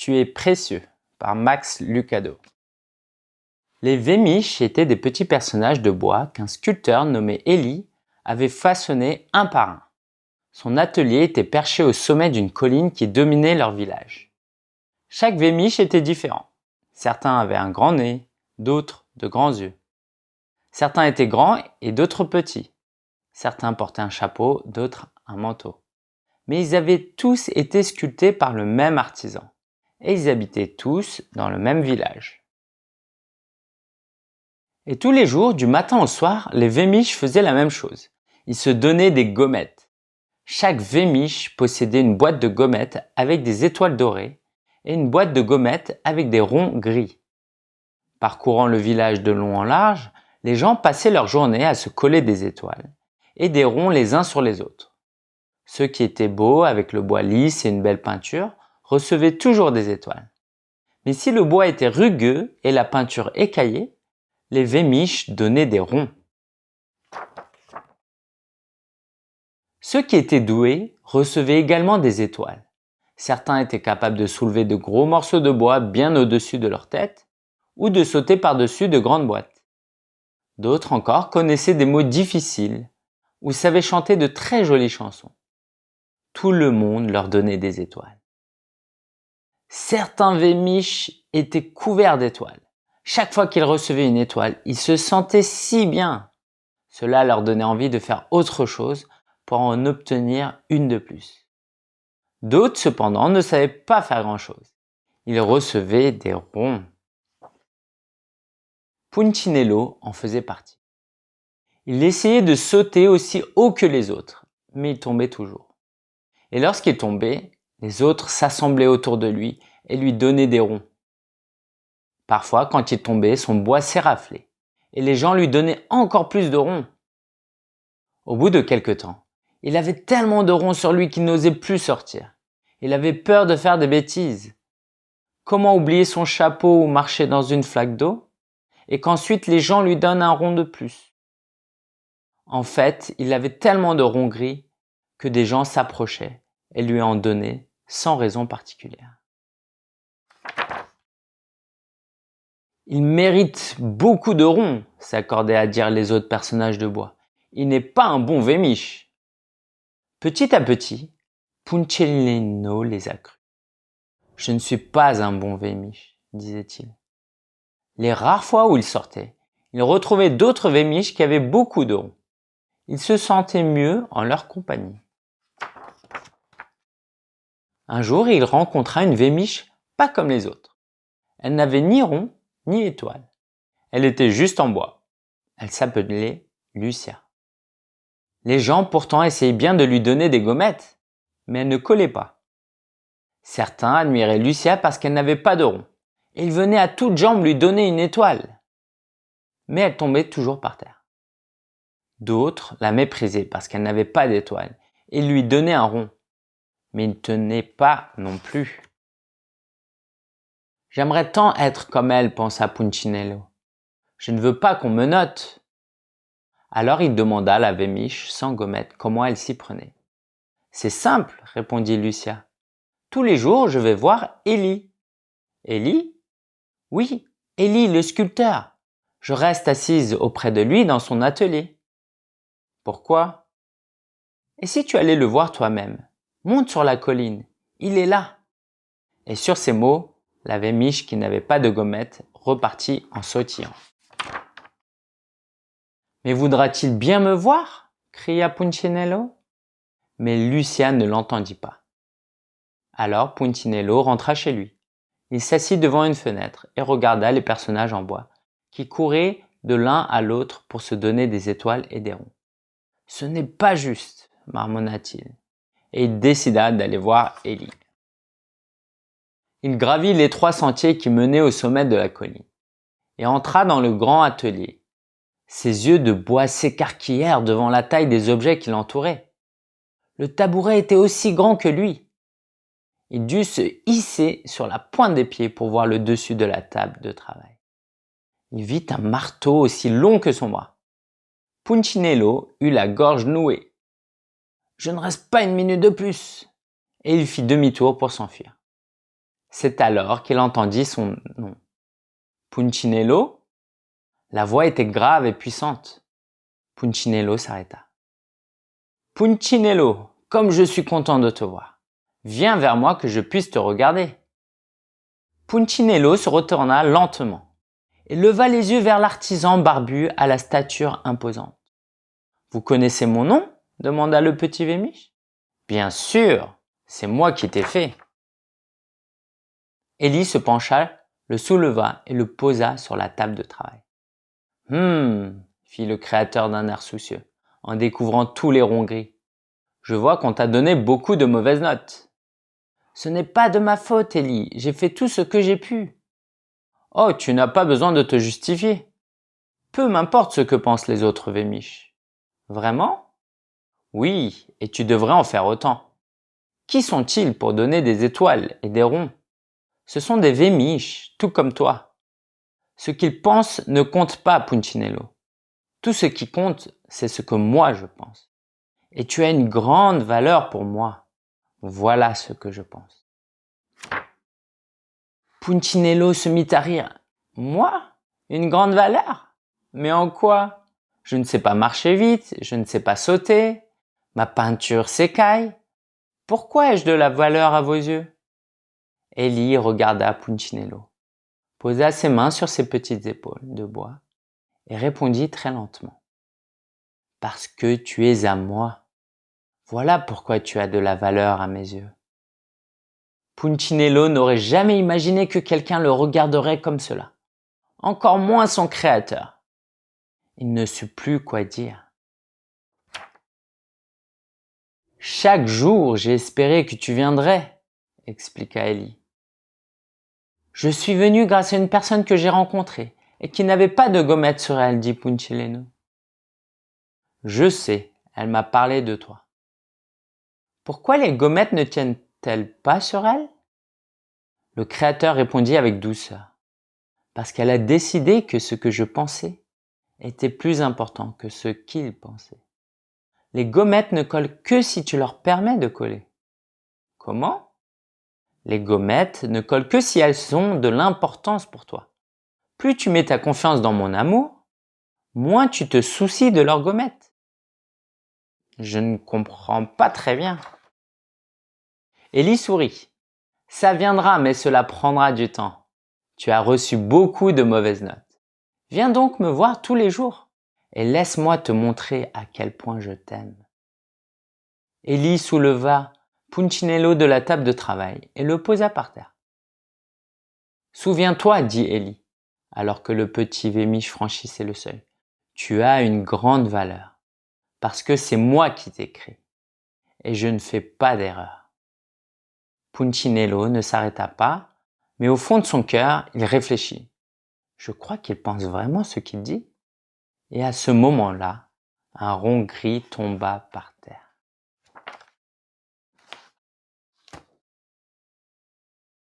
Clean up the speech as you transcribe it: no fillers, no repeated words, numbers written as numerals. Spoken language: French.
Tu es précieux par Max Lucado. Les Vémiches étaient des petits personnages de bois qu'un sculpteur nommé Élie avait façonnés un par un. Son atelier était perché au sommet d'une colline qui dominait leur village. Chaque Vémiche était différent. Certains avaient un grand nez, d'autres de grands yeux. Certains étaient grands et d'autres petits. Certains portaient un chapeau, d'autres un manteau. Mais ils avaient tous été sculptés par le même artisan. Et ils habitaient tous dans le même village. Et tous les jours, du matin au soir, les Vémiches faisaient la même chose. Ils se donnaient des gommettes. Chaque Vémiche possédait une boîte de gommettes avec des étoiles dorées et une boîte de gommettes avec des ronds gris. Parcourant le village de long en large, les gens passaient leur journée à se coller des étoiles et des ronds les uns sur les autres. Ceux qui étaient beaux avec le bois lisse et une belle peinture recevaient toujours des étoiles. Mais si le bois était rugueux et la peinture écaillée, les Vémiches donnaient des ronds. Ceux qui étaient doués recevaient également des étoiles. Certains étaient capables de soulever de gros morceaux de bois bien au-dessus de leur tête ou de sauter par-dessus de grandes boîtes. D'autres encore connaissaient des mots difficiles ou savaient chanter de très jolies chansons. Tout le monde leur donnait des étoiles. Certains Vémiches étaient couverts d'étoiles. Chaque fois qu'ils recevaient une étoile, ils se sentaient si bien. Cela leur donnait envie de faire autre chose pour en obtenir une de plus. D'autres, cependant, ne savaient pas faire grand-chose. Ils recevaient des ronds. Punchinello en faisait partie. Il essayait de sauter aussi haut que les autres, mais il tombait toujours. Et lorsqu'il tombait, les autres s'assemblaient autour de lui et lui donnaient des ronds. Parfois, quand il tombait, son bois s'éraflait et les gens lui donnaient encore plus de ronds. Au bout de quelque temps, il avait tellement de ronds sur lui qu'il n'osait plus sortir. Il avait peur de faire des bêtises. Comment oublier son chapeau ou marcher dans une flaque d'eau et qu'ensuite les gens lui donnent un rond de plus? En fait, il avait tellement de ronds gris que des gens s'approchaient et lui en donnaient sans raison particulière. Il mérite beaucoup de ronds, s'accordaient à dire les autres personnages de bois. Il n'est pas un bon Vémiche. Petit à petit, Punchinello les a crus. Je ne suis pas un bon Vémiche, disait-il. Les rares fois où il sortait, il retrouvait d'autres Vémiches qui avaient beaucoup de ronds. Il se sentait mieux en leur compagnie. Un jour, il rencontra une Vémiche pas comme les autres. Elle n'avait ni rond ni étoile. Elle était juste en bois. Elle s'appelait Lucia. Les gens pourtant essayaient bien de lui donner des gommettes, mais elle ne collait pas. Certains admiraient Lucia parce qu'elle n'avait pas de rond, et ils venaient à toutes jambes lui donner une étoile. Mais elle tombait toujours par terre. D'autres la méprisaient parce qu'elle n'avait pas d'étoile, et lui donnaient un rond, mais il ne tenait pas non plus. J'aimerais tant être comme elle, pensa Punchinello. Je ne veux pas qu'on me note. Alors il demanda à la Vémiche sans gommette comment elle s'y prenait. C'est simple, répondit Lucia. Tous les jours, je vais voir Élie. Élie? Oui, Élie, le sculpteur. Je reste assise auprès de lui dans son atelier. Pourquoi? Et si tu allais le voir toi-même? Monte sur la colline. Il est là. Et sur ces mots, la Vémiche qui n'avait pas de gommette repartit en sautillant. Mais voudra-t-il bien me voir? Cria Punchinello. Mais Lucia ne l'entendit pas. Alors Punchinello rentra chez lui. Il s'assit devant une fenêtre et regarda les personnages en bois, qui couraient de l'un à l'autre pour se donner des étoiles et des ronds. Ce n'est pas juste, marmonna-t-il, et il décida d'aller voir Élie. Il gravit les 3 sentiers qui menaient au sommet de la colline, et entra dans le grand atelier. Ses yeux de bois s'écarquillèrent devant la taille des objets qui l'entouraient. Le tabouret était aussi grand que lui. Il dut se hisser sur la pointe des pieds pour voir le dessus de la table de travail. Il vit un marteau aussi long que son bras. Punchinello eut la gorge nouée. « Je ne reste pas une minute de plus !» Et il fit demi-tour pour s'enfuir. C'est alors qu'il entendit son nom. Punchinello? La voix était grave et puissante. Punchinello s'arrêta. Punchinello, comme je suis content de te voir. Viens vers moi que je puisse te regarder. Punchinello se retourna lentement et leva les yeux vers l'artisan barbu à la stature imposante. Vous connaissez mon nom? Demanda le petit Vémiche. Bien sûr, c'est moi qui t'ai fait. Élie se pencha, le souleva et le posa sur la table de travail. Fit le créateur d'un air soucieux, en découvrant tous les ronds gris. Je vois qu'on t'a donné beaucoup de mauvaises notes. Ce n'est pas de ma faute, Élie, j'ai fait tout ce que j'ai pu. Oh, tu n'as pas besoin de te justifier. Peu m'importe ce que pensent les autres Vémiches. Vraiment? Oui, et tu devrais en faire autant. Qui sont-ils pour donner des étoiles et des ronds? Ce sont des Vémiches, tout comme toi. Ce qu'ils pensent ne compte pas, Punchinello. Tout ce qui compte, c'est ce que moi je pense. Et tu as une grande valeur pour moi. Voilà ce que je pense. Punchinello se mit à rire. Moi? Une grande valeur? Mais en quoi? Je ne sais pas marcher vite, je ne sais pas sauter, ma peinture s'écaille. Pourquoi ai-je de la valeur à vos yeux? Élie regarda Punchinello, posa ses mains sur ses petites épaules de bois et répondit très lentement. Parce que tu es à moi. Voilà pourquoi tu as de la valeur à mes yeux. Punchinello n'aurait jamais imaginé que quelqu'un le regarderait comme cela. Encore moins son créateur. Il ne sut plus quoi dire. Chaque jour, j'ai espéré que tu viendrais, expliqua Élie. Je suis venu grâce à une personne que j'ai rencontrée et qui n'avait pas de gommette sur elle, dit Punchinello. Je sais, elle m'a parlé de toi. Pourquoi les gommettes ne tiennent-elles pas sur elle? Le créateur répondit avec douceur. Parce qu'elle a décidé que ce que je pensais était plus important que ce qu'il pensait. Les gommettes ne collent que si tu leur permets de coller. Comment? Les gommettes ne collent que si elles ont de l'importance pour toi. Plus tu mets ta confiance dans mon amour, moins tu te soucies de leurs gommettes. Je ne comprends pas très bien. Élie sourit. Ça viendra, mais cela prendra du temps. Tu as reçu beaucoup de mauvaises notes. Viens donc me voir tous les jours et laisse-moi te montrer à quel point je t'aime. Élie souleva Punchinello de la table de travail et le posa par terre. Souviens-toi, dit Élie, alors que le petit Vémiche franchissait le seuil. Tu as une grande valeur, parce que c'est moi qui t'ai créé, et je ne fais pas d'erreur. Punchinello ne s'arrêta pas, mais au fond de son cœur, il réfléchit. Je crois qu'il pense vraiment ce qu'il dit. Et à ce moment-là, un rond gris tomba par terre.